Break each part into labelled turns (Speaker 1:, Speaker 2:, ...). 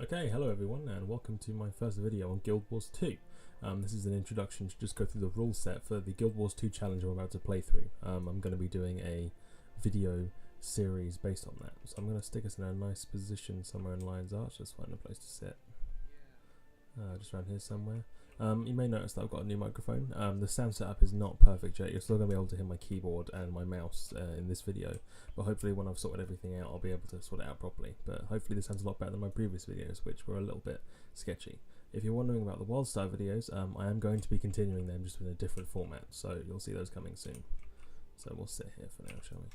Speaker 1: Okay, hello everyone and welcome to my first video on Guild Wars 2. This is an introduction to just go through the rule set for the Guild Wars 2 challenge I'm about to play through. I'm going to be doing a video series based on that. So I'm going to stick us in a nice position somewhere in Lion's Arch. Just find a place to sit. Just around here somewhere. You may notice that I've got a new microphone. The sound setup is not perfect yet. You're still going to be able to hear my keyboard and my mouse in this video, but hopefully when I've sorted everything out I'll be able to sort it out properly. But hopefully this sounds a lot better than my previous videos, which were a little bit sketchy. If you're wondering about the WildStar videos, I am going to be continuing them just in a different format, so you'll see those coming soon. So we'll sit here for now, shall we?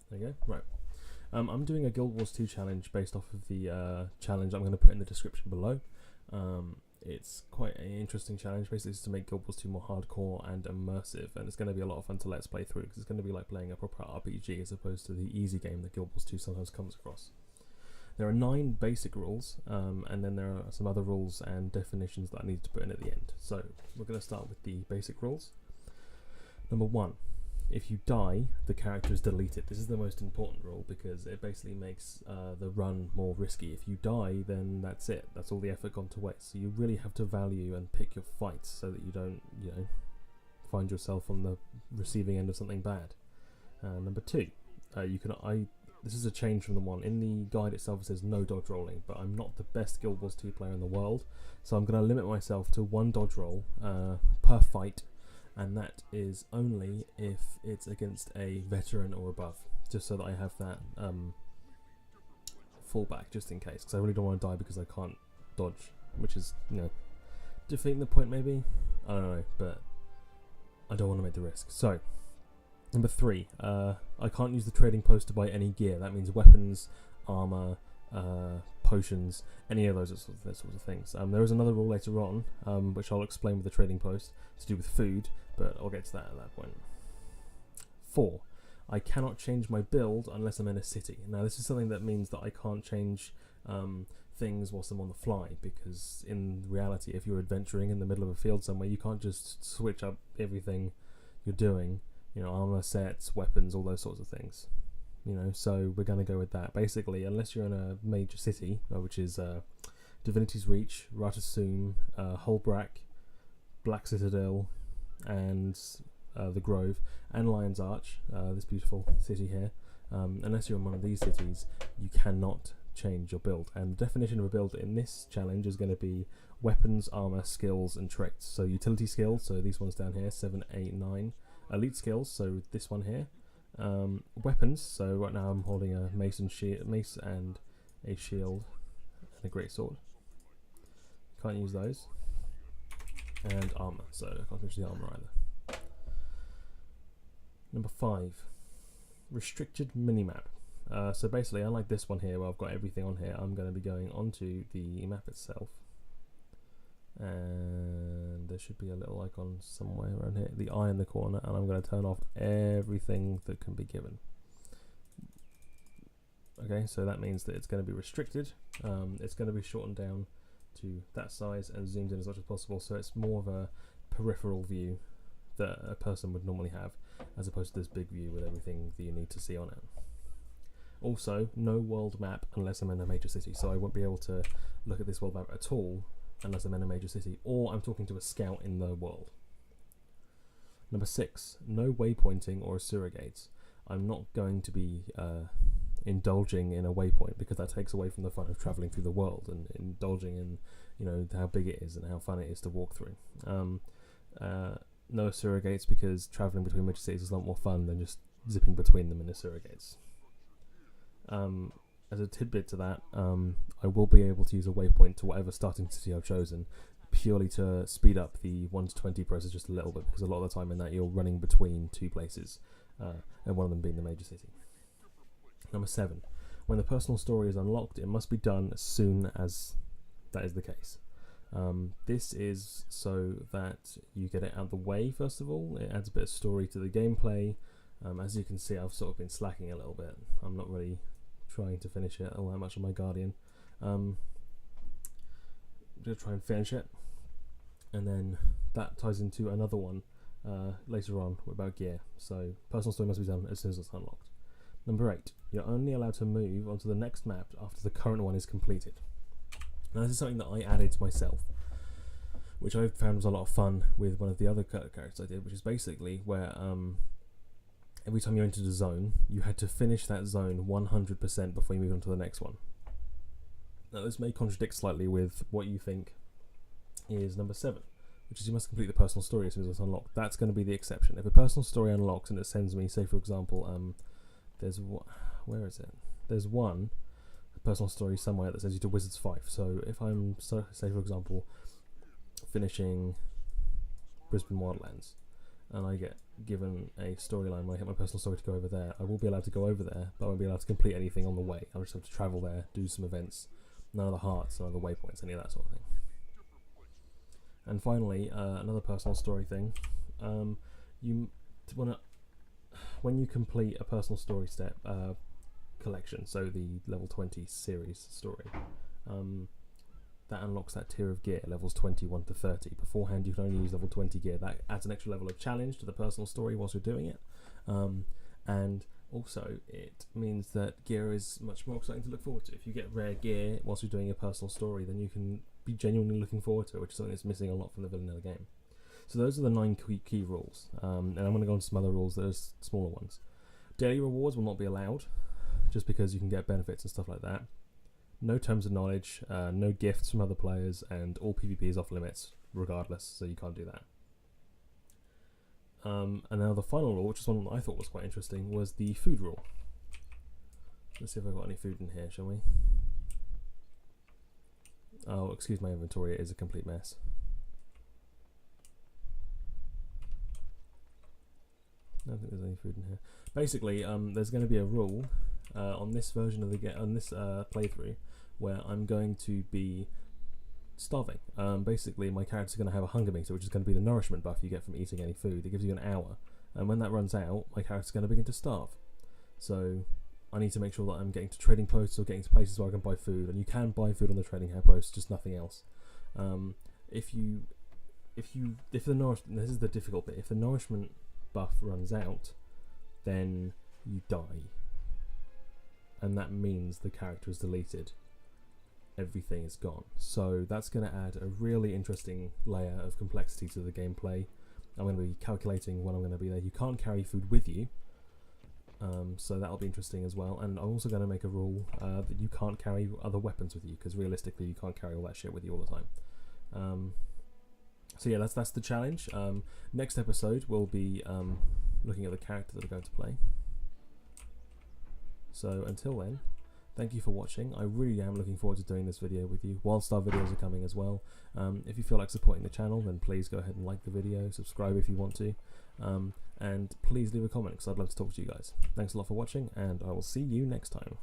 Speaker 1: There you go. Right. I'm doing a Guild Wars 2 challenge based off of the challenge I'm going to put in the description below. It's quite an interesting challenge. Basically, it's to make Guild Wars 2 more hardcore and immersive, and it's going to be a lot of fun to let's play through because it's going to be like playing a proper RPG as opposed to the easy game that Guild Wars 2 sometimes comes across. There are 9 basic rules, and then there are some other rules and definitions that I need to put in at the end. So we're going to start with the basic rules. Number 1. If you die, the character is deleted. This is the most important rule because it basically makes the run more risky. If you die, then that's it. That's all the effort gone to waste. So you really have to value and pick your fights so that you don't, find yourself on the receiving end of something bad. Number 2, this is a change from the one. In the guide itself it says no dodge rolling, but I'm not the best Guild Wars 2 player in the world, so I'm going to limit myself to 1 dodge roll per fight. And that is only if it's against a veteran or above, just so that I have that fallback just in case, because I really don't want to die because I can't dodge, which is, defeating the point maybe? I don't know, but I don't want to make the risk. So, number 3, I can't use the trading post to buy any gear. That means weapons, armor, potions, any of those sorts of things. There is another rule later on, which I'll explain with the trading post, to do with food, but I'll get to that at that point. 4. I cannot change my build unless I'm in a city. Now this is something that means that I can't change things whilst I'm on the fly, because in reality if you're adventuring in the middle of a field somewhere, you can't just switch up everything you're doing, armor sets, weapons, all those sorts of things. So we're going to go with that. Basically, unless you're in a major city, which is Divinity's Reach, Ratasum, Holbrak, Black Citadel, and the Grove, and Lion's Arch, this beautiful city here, unless you're in one of these cities, you cannot change your build. And the definition of a build in this challenge is going to be weapons, armor, skills, and traits. So utility skills, so these ones down here, 7, 8, 9. Elite skills, so this one here. Weapons, so right now I'm holding a mace and a shield and a great sword. Can't use those. And armor, so I can't use the armor either. Number 5, restricted minimap. So basically, unlike this one here where I've got everything on here, I'm going to be going onto the map itself, and there should be a little icon somewhere around here, the eye in the corner, and I'm going to turn off everything that can be given. Okay, so that means that it's going to be restricted. It's going to be shortened down to that size and zoomed in as much as possible, so it's more of a peripheral view that a person would normally have, as opposed to this big view with everything that you need to see on it. Also, no world map unless I'm in a major city, so I won't be able to look at this world map at all unless I'm in a major city, or I'm talking to a scout in the world. Number 6, no waypointing or surrogates. I'm not going to be indulging in a waypoint because that takes away from the fun of travelling through the world and indulging in how big it is and how fun it is to walk through. No surrogates because travelling between major cities is a lot more fun than just zipping between them in the surrogates. As a tidbit to that, I will be able to use a waypoint to whatever starting city I've chosen, purely to speed up the 1 to 20 process just a little bit, because a lot of the time in that you're running between 2 places, and one of them being the major city. Number 7, when the personal story is unlocked, it must be done as soon as that is the case. This is so that you get it out of the way first of all. It adds a bit of story to the gameplay. As you can see, I've sort of been slacking a little bit. I'm not really trying to finish it all that much on my Guardian. I'm going to try and finish it, and then that ties into another one later on about gear. So personal story must be done as soon as it's unlocked. Number 8, you're only allowed to move onto the next map after the current one is completed. Now this is something that I added myself, which I found was a lot of fun with one of the other characters I did, which is basically where every time you entered a zone, you had to finish that zone 100% before you move on to the next one. Now this may contradict slightly with what you think is number 7, which is you must complete the personal story as soon as it's unlocked. That's going to be the exception. If a personal story unlocks and it sends me, say for example, where is it? There's one personal story somewhere that says you to Wizard's Fife. So if I'm, say for example, finishing Brisbane Wildlands, and I get given a storyline where I hit my personal story to go over there, I will be allowed to go over there, but I won't be allowed to complete anything on the way. I'll just have to travel there, do some events, none of the hearts, none of the waypoints, any of that sort of thing. And finally, another personal story thing, when you complete a personal story step collection, so the level 20 series story, that unlocks that tier of gear, levels 21 to 30. Beforehand you can only use level 20 gear. That adds an extra level of challenge to the personal story whilst you're doing it, and also it means that gear is much more exciting to look forward to. If you get rare gear whilst you're doing a personal story, then you can be genuinely looking forward to it, which is something that's missing a lot from the vanilla game. So those are the 9 key rules, and I'm going to go on to some other rules that are smaller ones. Daily rewards will not be allowed, just because you can get benefits and stuff like that. No terms of knowledge, no gifts from other players, and all PvP is off limits regardless, so you can't do that. And now the final rule, which is one that I thought was quite interesting, was the food rule. Let's see if I've got any food in here, shall we? Oh, excuse my inventory, it is a complete mess. I don't think there's any food in here. Basically, there's going to be a rule on this version of the playthrough where I'm going to be starving. Basically, my character's going to have a hunger meter, which is going to be the nourishment buff you get from eating any food. It gives you an hour, and when that runs out, my character's going to begin to starve. So I need to make sure that I'm getting to trading posts or getting to places where I can buy food, and you can buy food on the trading posts, just nothing else. If the nourishment, this is the difficult bit, if the nourishment buff runs out, then you die, and that means the character is deleted. Everything is gone. So that's going to add a really interesting layer of complexity to the gameplay. I'm going to be calculating when I'm going to be there. You can't carry food with you, so that'll be interesting as well. And I'm also going to make a rule that you can't carry other weapons with you, because realistically you can't carry all that shit with you all the time. So yeah, that's the challenge. Next episode we'll be looking at the character that we're going to play. So until then, thank you for watching. I really am looking forward to doing this video with you. Wildstar videos are coming as well. If you feel like supporting the channel, then please go ahead and like the video, subscribe if you want to, and please leave a comment, because I'd love to talk to you guys. Thanks a lot for watching, and I will see you next time.